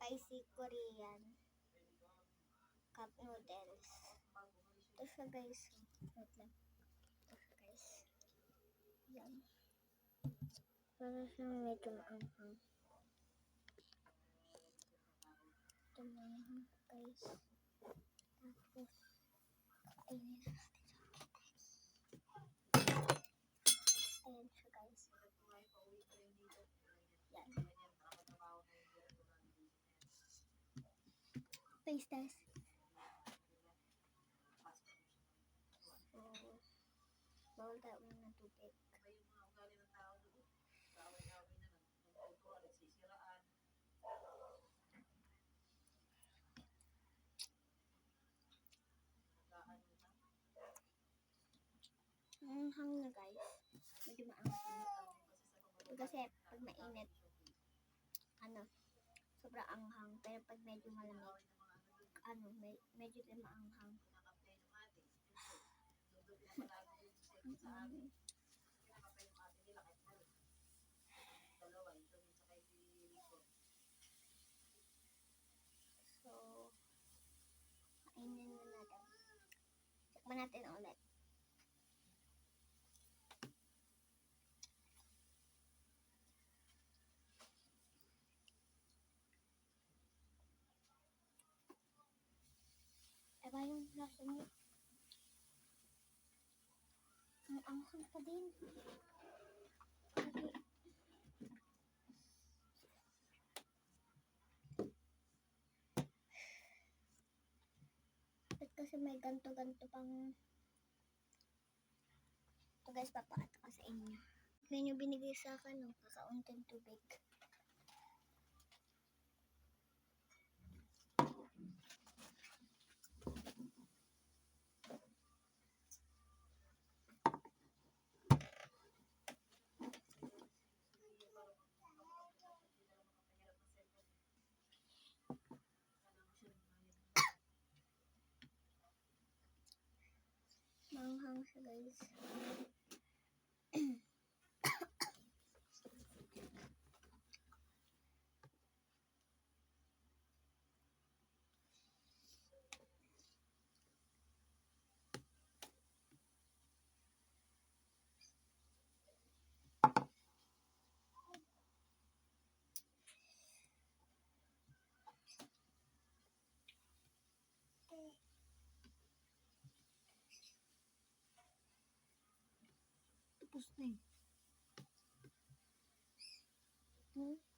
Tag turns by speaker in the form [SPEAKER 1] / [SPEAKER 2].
[SPEAKER 1] spicy Korean cup noodles. Ito siya guys. Wait lang. Ito siya guys. Yan. Para siyang medyo maanghang. Ito maanghang guys. Tapos, kainin na natin siya guys. Ayan siya guys. Yan. Taste test. So, bawal tayo ng tubig. Maanghang na guys. Medyo maanghang. Kasi pag mainit, sobrang anghang. Pero pag medyo malamig, medyo din maanghang. So, kainin na natin. Tikman natin ulit. Aba yung lasa niya. Ang anghang pa din. Kasi may ganto-ganto pang ito guys, papakita ko sa inyo. Yan yung binigay sa akin, kakaunting tubig. Manghang siya guys. Tapos na eh.